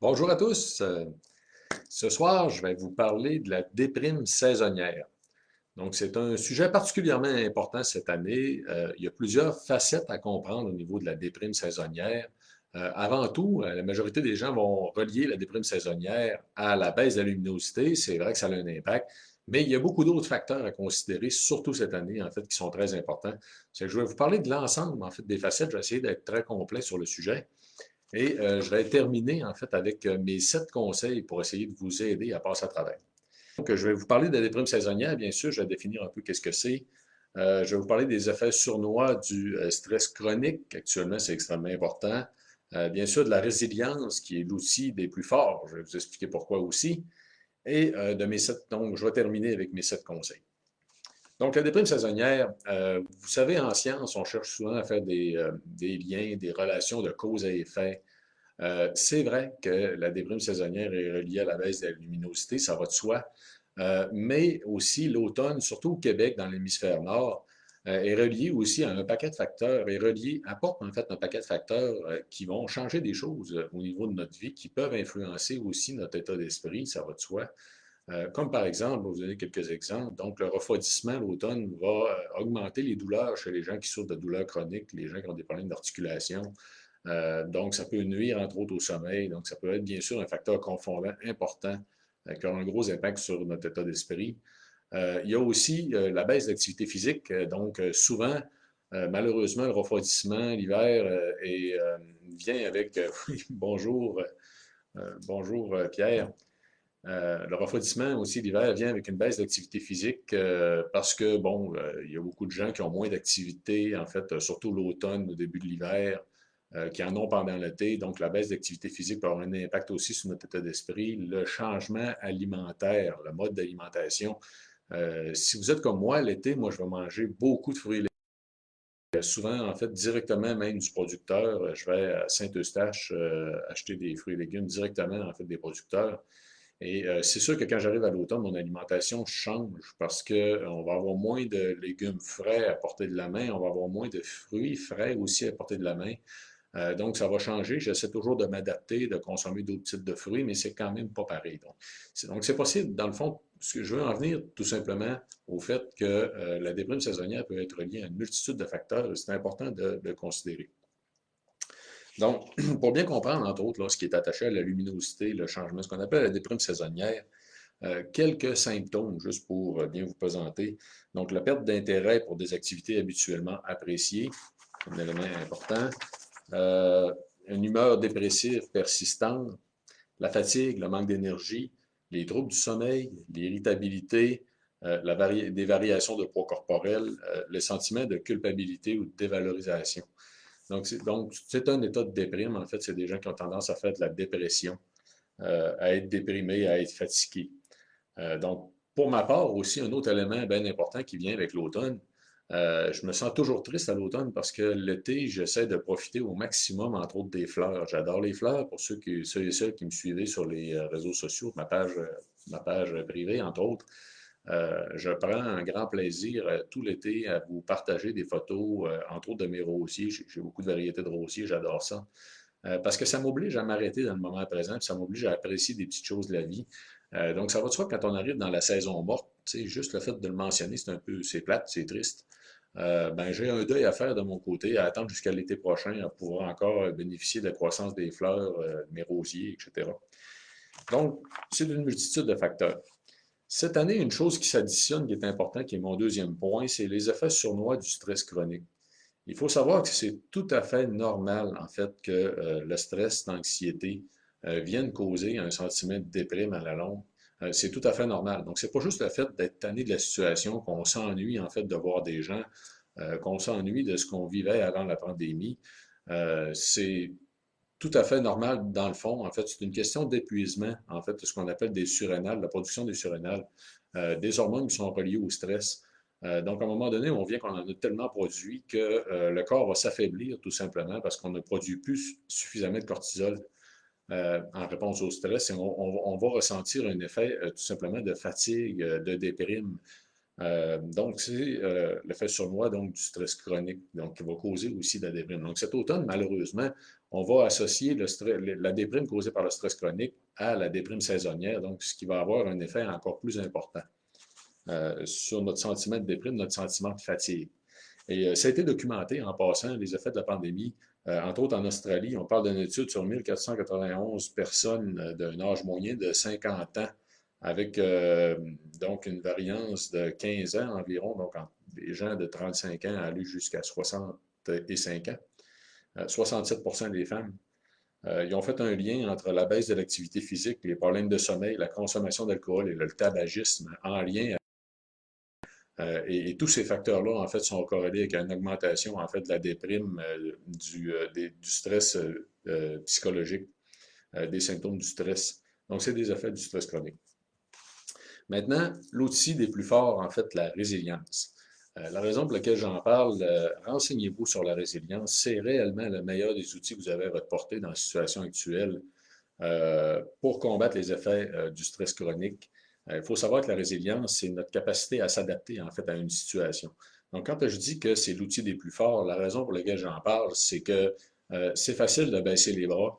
Bonjour à tous. Ce soir, je vais vous parler de la déprime saisonnière. Donc, c'est un sujet particulièrement important cette année. Il y a plusieurs facettes à comprendre au niveau de la déprime saisonnière. Avant tout, la majorité des gens vont relier la déprime saisonnière à la baisse de la luminosité. C'est vrai que ça a un impact, mais il y a beaucoup d'autres facteurs à considérer, surtout cette année, en fait, qui sont très importants. C'est que je vais vous parler de l'ensemble, en fait, des facettes. Je vais essayer d'être très complet sur le sujet. Et je vais terminer en fait avec mes 7 conseils pour essayer de vous aider à passer à travers. Donc, je vais vous parler de la déprime saisonnière, bien sûr, je vais définir un peu qu'est-ce que c'est. Je vais vous parler des effets sournois du stress chronique. Actuellement, c'est extrêmement important. Bien sûr, de la résilience, qui est l'outil des plus forts. Je vais vous expliquer pourquoi aussi. Et de mes 7, donc, je vais terminer avec mes 7 conseils. Donc, la déprime saisonnière, vous savez, en science, on cherche souvent à faire des liens, des relations de cause à effet. C'est vrai que la déprime saisonnière est reliée à la baisse de la luminosité, ça va de soi, mais aussi l'automne, surtout au Québec, dans l'hémisphère nord, est relié aussi à un paquet de facteurs, apporte en fait un paquet de facteurs qui vont changer des choses au niveau de notre vie, qui peuvent influencer aussi notre état d'esprit, ça va de soi. Comme par exemple, je vais vous donner quelques exemples. Donc, le refroidissement l'automne va augmenter les douleurs chez les gens qui souffrent de douleurs chroniques, les gens qui ont des problèmes d'articulation. Donc, ça peut nuire, entre autres, au sommeil. Donc, ça peut être, bien sûr, un facteur confondant important qui a un gros impact sur notre état d'esprit. Il y a aussi la baisse d'activité physique. Donc, souvent, malheureusement, le refroidissement l'hiver vient avec, oui, bonjour Pierre. Le refroidissement aussi l'hiver vient avec une baisse d'activité physique parce que, bon, il y a beaucoup de gens qui ont moins d'activité, en fait, surtout l'automne, au début de l'hiver, qui en ont pendant l'été. Donc, la baisse d'activité physique peut avoir un impact aussi sur notre état d'esprit. Le changement alimentaire, le mode d'alimentation. Si vous êtes comme moi, l'été, moi, je vais manger beaucoup de fruits et légumes. Souvent, en fait, directement même du producteur. Je vais à Saint-Eustache acheter des fruits et légumes directement, en fait, des producteurs. Et c'est sûr que quand j'arrive à l'automne, mon alimentation change parce qu'on va avoir moins de légumes frais à portée de la main, on va avoir moins de fruits frais aussi à portée de la main. Donc, ça va changer. J'essaie toujours de m'adapter, de consommer d'autres types de fruits, mais c'est quand même pas pareil. Donc, c'est possible, dans le fond, ce que je veux en venir tout simplement au fait que la déprime saisonnière peut être liée à une multitude de facteurs et c'est important de le considérer. Donc, pour bien comprendre, entre autres, là, ce qui est attaché à la luminosité, le changement, ce qu'on appelle la déprime saisonnière, quelques symptômes, juste pour bien vous présenter. Donc, la perte d'intérêt pour des activités habituellement appréciées, un élément important. Euh, une humeur dépressive persistante, la fatigue, le manque d'énergie, les troubles du sommeil, l'irritabilité, des variations de poids corporel, le sentiment de culpabilité ou de dévalorisation. Donc, c'est un état de déprime. En fait, c'est des gens qui ont tendance à faire de la dépression, à être déprimés, à être fatigués. Donc, pour ma part, aussi, un autre élément bien important qui vient avec l'automne, je me sens toujours triste à l'automne parce que l'été, j'essaie de profiter au maximum, entre autres, des fleurs. J'adore les fleurs. Pour ceux et celles qui me suivaient sur les réseaux sociaux, ma page privée, entre autres, je prends un grand plaisir tout l'été à vous partager des photos, entre autres de mes rosiers. J'ai beaucoup de variétés de rosiers, j'adore ça. Parce que ça m'oblige à m'arrêter dans le moment présent, puis ça m'oblige à apprécier des petites choses de la vie. Donc, ça va de soi quand on arrive dans la saison morte, tu sais, juste le fait de le mentionner, c'est plate, c'est triste. Ben, j'ai un deuil à faire de mon côté, à attendre jusqu'à l'été prochain, à pouvoir encore bénéficier de la croissance des fleurs, de mes rosiers, etc. Donc, c'est une multitude de facteurs. Cette année, une chose qui s'additionne, qui est importante, qui est mon deuxième point, c'est les effets sournois du stress chronique. Il faut savoir que c'est tout à fait normal, en fait, que le stress, l'anxiété viennent causer un sentiment de déprime à la longue. C'est tout à fait normal. Donc, c'est pas juste le fait d'être tanné de la situation, qu'on s'ennuie, en fait, de voir des gens, qu'on s'ennuie de ce qu'on vivait avant la pandémie. C'est tout à fait normal dans le fond. En fait, c'est une question d'épuisement, en fait, de ce qu'on appelle des surrénales, la production des surrénales, des hormones qui sont reliées au stress. Donc, à un moment donné, on vient qu'on en a tellement produit que le corps va s'affaiblir tout simplement parce qu'on ne produit plus suffisamment de cortisol en réponse au stress et on va ressentir un effet tout simplement de fatigue, de déprime. Donc, c'est l'effet sournois donc, du stress chronique, donc qui va causer aussi de la déprime. Donc, cet automne, malheureusement, on va associer la déprime causée par le stress chronique à la déprime saisonnière, donc ce qui va avoir un effet encore plus important sur notre sentiment de déprime, notre sentiment de fatigue. Et ça a été documenté en passant, les effets de la pandémie. Entre autres, en Australie, on parle d'une étude sur 1491 personnes d'un âge moyen de 50 ans, avec donc une variance de 15 ans environ, donc des gens de 35 ans aller jusqu'à 65 ans. 67 des femmes. Ils ont fait un lien entre la baisse de l'activité physique, les problèmes de sommeil, la consommation d'alcool et le tabagisme en lien et tous ces facteurs-là, en fait, sont corrélés avec une augmentation, en fait, de la déprime, du stress psychologique, des symptômes du stress. Donc, c'est des effets du stress chronique. Maintenant, l'outil des plus forts, en fait, la résilience. La raison pour laquelle j'en parle, renseignez-vous sur la résilience. C'est réellement le meilleur des outils que vous avez à votre portée dans la situation actuelle pour combattre les effets du stress chronique. Il faut savoir que la résilience, c'est notre capacité à s'adapter en fait à une situation. Donc, quand je dis que c'est l'outil des plus forts, la raison pour laquelle j'en parle, c'est que c'est facile de baisser les bras.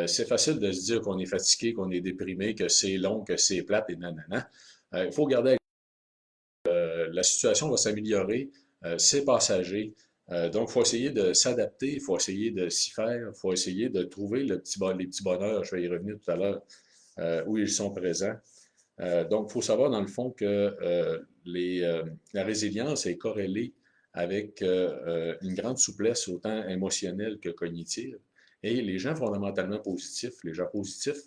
C'est facile de se dire qu'on est fatigué, qu'on est déprimé, que c'est long, que c'est plate et nanana. Il faut garder la situation va s'améliorer, c'est passager. Donc, il faut essayer de s'adapter, il faut essayer de s'y faire, il faut essayer de trouver les petits bonheurs, je vais y revenir tout à l'heure, où ils sont présents. Donc, il faut savoir dans le fond que la résilience est corrélée avec une grande souplesse autant émotionnelle que cognitive. Et les gens fondamentalement positifs, les gens positifs,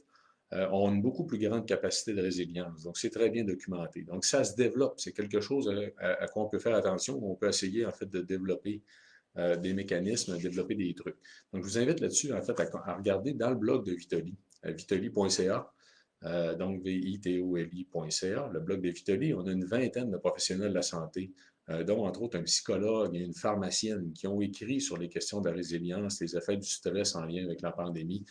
ont une beaucoup plus grande capacité de résilience. Donc, c'est très bien documenté. Donc, ça se développe. C'est quelque chose à quoi on peut faire attention. On peut essayer, en fait, de développer des mécanismes, développer des trucs. Donc, je vous invite là-dessus, en fait, à regarder dans le blog de Vitoli, vitoli.ca. Donc vitoli.ca, le blog de Vitoli. On a une vingtaine de professionnels de la santé, dont entre autres un psychologue et une pharmacienne qui ont écrit sur les questions de la résilience, les effets du stress en lien avec la pandémie.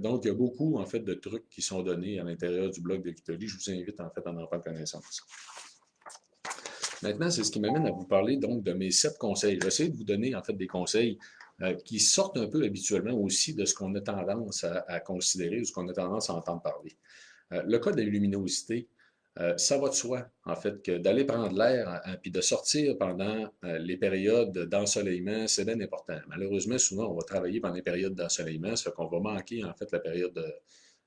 Donc, il y a beaucoup en fait de trucs qui sont donnés à l'intérieur du blog de Vitoli. Je vous invite en fait à en prendre connaissance. Maintenant, c'est ce qui m'amène à vous parler donc de mes 7 conseils. Je vais essayer de vous donner en fait des conseils qui sortent un peu habituellement aussi de ce qu'on a tendance à considérer ou ce qu'on a tendance à entendre parler. Le cas de la luminosité, ça va de soi, en fait, que d'aller prendre l'air puis de sortir pendant les périodes d'ensoleillement, c'est bien important. Malheureusement, souvent, on va travailler pendant les périodes d'ensoleillement, ça fait qu'on va manquer, en fait, la période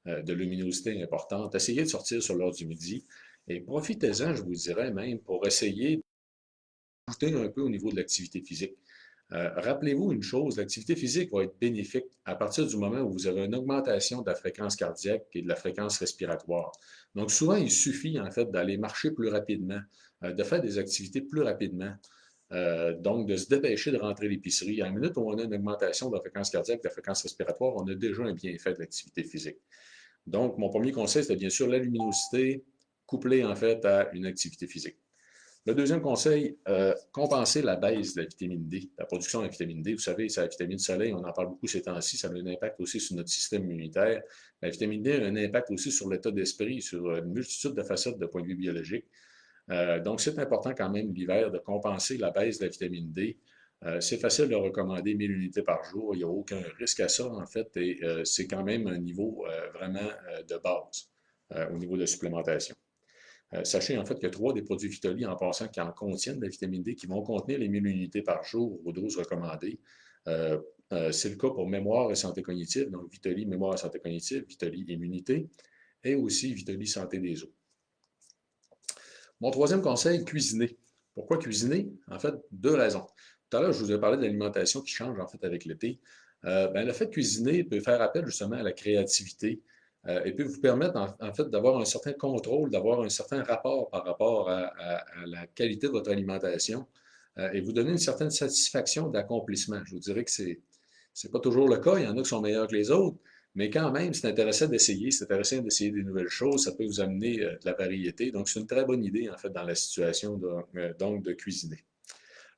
de luminosité importante. Essayez de sortir sur l'heure du midi et profitez-en, je vous dirais même, pour essayer d'ajouter un peu au niveau de l'activité physique. Rappelez-vous une chose, l'activité physique va être bénéfique à partir du moment où vous avez une augmentation de la fréquence cardiaque et de la fréquence respiratoire. Donc, souvent, il suffit en fait d'aller marcher plus rapidement, de faire des activités plus rapidement. Donc, de se dépêcher de rentrer à l'épicerie. À la minute où on a une augmentation de la fréquence cardiaque et de la fréquence respiratoire, on a déjà un bienfait de l'activité physique. Donc, mon premier conseil, c'était bien sûr la luminosité couplée en fait à une activité physique. Le deuxième conseil, compenser la baisse de la vitamine D, la production de la vitamine D. Vous savez, c'est la vitamine soleil, on en parle beaucoup ces temps-ci, ça a un impact aussi sur notre système immunitaire. La vitamine D a un impact aussi sur l'état d'esprit, sur une multitude de facettes de point de vue biologique. Donc, c'est important quand même l'hiver de compenser la baisse de la vitamine D. C'est facile de recommander 1000 unités par jour, il n'y a aucun risque à ça en fait, et c'est quand même un niveau vraiment de base au niveau de supplémentation. Sachez en fait que 3 des produits Vitoli, en passant, qui en contiennent de la vitamine D, qui vont contenir les 1000 unités par jour aux doses recommandées. C'est le cas pour mémoire et santé cognitive, donc Vitoli, mémoire et santé cognitive, Vitoli, immunité, et aussi Vitoli, santé des os. Mon troisième conseil, cuisiner. Pourquoi cuisiner? En fait, 2 raisons. Tout à l'heure, je vous ai parlé de l'alimentation qui change en fait avec l'été. Le fait de cuisiner peut faire appel justement à la créativité et peut vous permettre en fait d'avoir un certain contrôle, d'avoir un certain rapport par rapport à la qualité de votre alimentation et vous donner une certaine satisfaction d'accomplissement. Je vous dirais que c'est pas toujours le cas, il y en a qui sont meilleurs que les autres, mais quand même, c'est intéressant d'essayer, c'est intéressant d'essayer des nouvelles choses, ça peut vous amener de la variété. Donc, c'est une très bonne idée, en fait, dans la situation donc de cuisiner.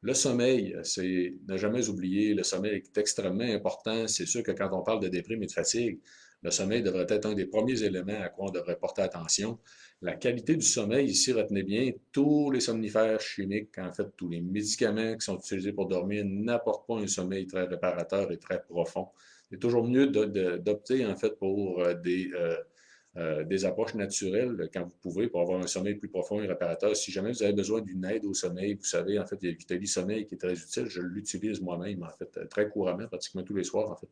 Le sommeil, c'est ne jamais oublier, le sommeil est extrêmement important. C'est sûr que quand on parle de déprime et de fatigue, Le sommeil devrait être un des premiers éléments à quoi on devrait porter attention. La qualité du sommeil, ici, retenez bien, tous les somnifères chimiques, en fait, tous les médicaments qui sont utilisés pour dormir n'apportent pas un sommeil très réparateur et très profond. C'est toujours mieux d'opter, en fait, pour des approches naturelles quand vous pouvez pour avoir un sommeil plus profond et réparateur. Si jamais vous avez besoin d'une aide au sommeil, vous savez, en fait, il y a Vitali Sommeil qui est très utile. Je l'utilise moi-même, en fait, très couramment, pratiquement tous les soirs, en fait.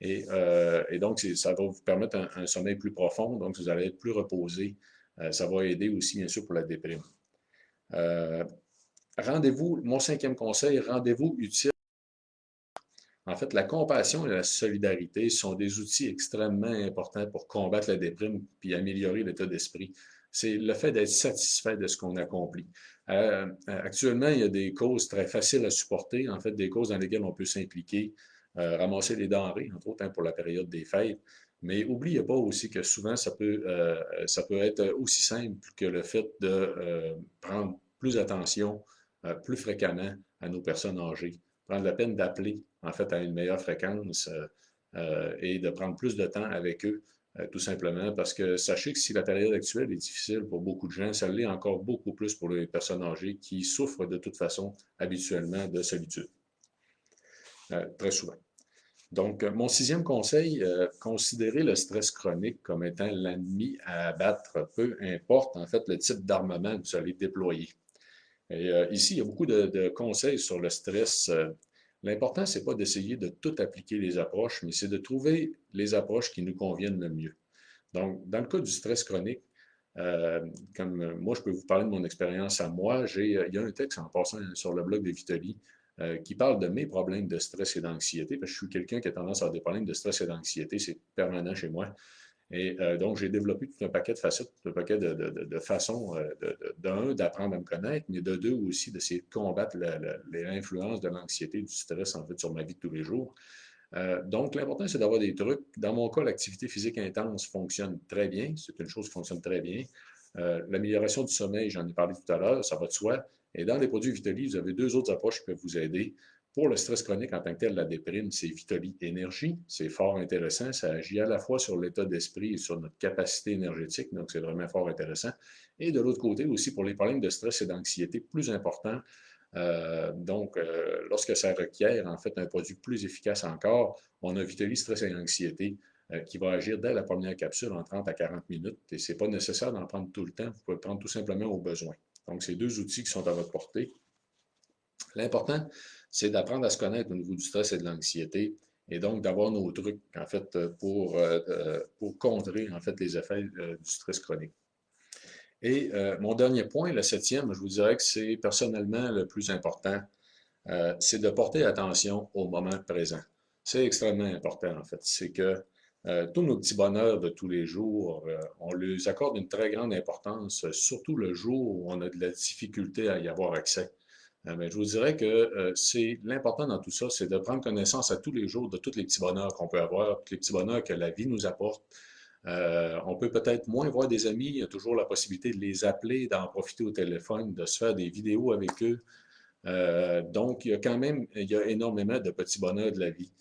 Et donc, ça va vous permettre un sommeil plus profond, donc vous allez être plus reposé. Ça va aider aussi, bien sûr, pour la déprime. Euh, Rendez-vous, mon cinquième conseil, rendez-vous utile. En fait, la compassion et la solidarité sont des outils extrêmement importants pour combattre la déprime puis améliorer l'état d'esprit. C'est le fait d'être satisfait de ce qu'on accomplit. Actuellement, il y a des causes très faciles à supporter, en fait, des causes dans lesquelles on peut s'impliquer, ramasser des denrées, entre autres, hein, pour la période des fêtes. Mais n'oubliez pas aussi que souvent, ça peut être aussi simple que le fait de prendre plus attention, plus fréquemment à nos personnes âgées, prendre la peine d'appeler en fait à une meilleure fréquence et de prendre plus de temps avec eux, tout simplement, parce que sachez que si la période actuelle est difficile pour beaucoup de gens, ça l'est encore beaucoup plus pour les personnes âgées qui souffrent de toute façon habituellement de solitude, très souvent. Donc, mon sixième conseil, considérez le stress chronique comme étant l'ennemi à abattre, peu importe en fait le type d'armement que vous allez déployer. Et ici, il y a beaucoup de conseils sur le stress. L'important, c'est pas d'essayer de tout appliquer les approches, mais c'est de trouver les approches qui nous conviennent le mieux. Donc, dans le cas du stress chronique, comme moi, je peux vous parler de mon expérience à moi. Il y a un texte en passant sur le blog de Vitali qui parle de mes problèmes de stress et d'anxiété, parce que je suis quelqu'un qui a tendance à avoir des problèmes de stress et d'anxiété, c'est permanent chez moi. Et donc, j'ai développé tout un paquet de facettes, tout un paquet de façons, d'un, d'apprendre à me connaître, mais de deux aussi, d'essayer de combattre l'influence de l'anxiété et du stress, en fait, sur ma vie de tous les jours. Donc, l'important, c'est d'avoir des trucs. Dans mon cas, l'activité physique intense fonctionne très bien. C'est une chose qui fonctionne très bien. L'amélioration du sommeil, j'en ai parlé tout à l'heure, ça va de soi. Et dans les produits Vitali, vous avez deux autres approches qui peuvent vous aider. Pour le stress chronique en tant que tel, la déprime, c'est Vitali Énergie. C'est fort intéressant. Ça agit à la fois sur l'état d'esprit et sur notre capacité énergétique. Donc, c'est vraiment fort intéressant. Et de l'autre côté aussi, pour les problèmes de stress et d'anxiété plus importants, lorsque ça requiert en fait un produit plus efficace encore, on a Vitali Stress et Anxiété qui va agir dès la première capsule en 30 à 40 minutes. Et ce n'est pas nécessaire d'en prendre tout le temps. Vous pouvez le prendre tout simplement au besoin. Donc, c'est deux outils qui sont à votre portée. L'important, c'est d'apprendre à se connaître au niveau du stress et de l'anxiété et donc d'avoir nos trucs, en fait, pour contrer, en fait, les effets du stress chronique. Et mon dernier point, le septième, je vous dirais que c'est personnellement le plus important, c'est de porter attention au moment présent. C'est extrêmement important, en fait. C'est que tous nos petits bonheurs de tous les jours, on les accorde une très grande importance, surtout le jour où on a de la difficulté à y avoir accès. Mais je vous dirais que c'est l'important dans tout ça, c'est de prendre connaissance à tous les jours de tous les petits bonheurs qu'on peut avoir, tous les petits bonheurs que la vie nous apporte. On peut peut-être moins voir des amis, il y a toujours la possibilité de les appeler, d'en profiter au téléphone, de se faire des vidéos avec eux. Donc, il y a énormément de petits bonheurs de la vie.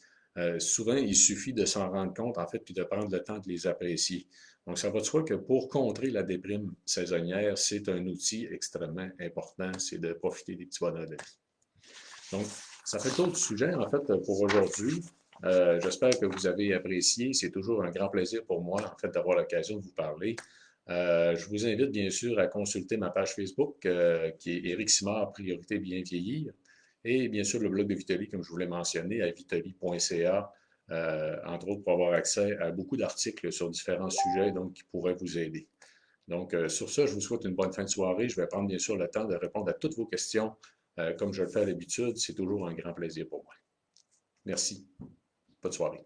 Souvent, il suffit de s'en rendre compte, en fait, puis de prendre le temps de les apprécier. Donc, ça va de soi que pour contrer la déprime saisonnière, c'est un outil extrêmement important, c'est de profiter des petits bonheurs de la vie. Donc, ça fait le tour du sujet, en fait, pour aujourd'hui. J'espère que vous avez apprécié. C'est toujours un grand plaisir pour moi, en fait, d'avoir l'occasion de vous parler. Je vous invite bien sûr à consulter ma page Facebook qui est Éric Simard, Priorité Bien Vieillir. Et bien sûr le blog de Vitali, comme je vous l'ai mentionné, à vitali.ca, entre autres pour avoir accès à beaucoup d'articles sur différents sujets donc, qui pourraient vous aider. Donc sur ça, je vous souhaite une bonne fin de soirée. Je vais prendre bien sûr le temps de répondre à toutes vos questions. Comme je le fais à l'habitude, c'est toujours un grand plaisir pour moi. Merci. Bonne soirée.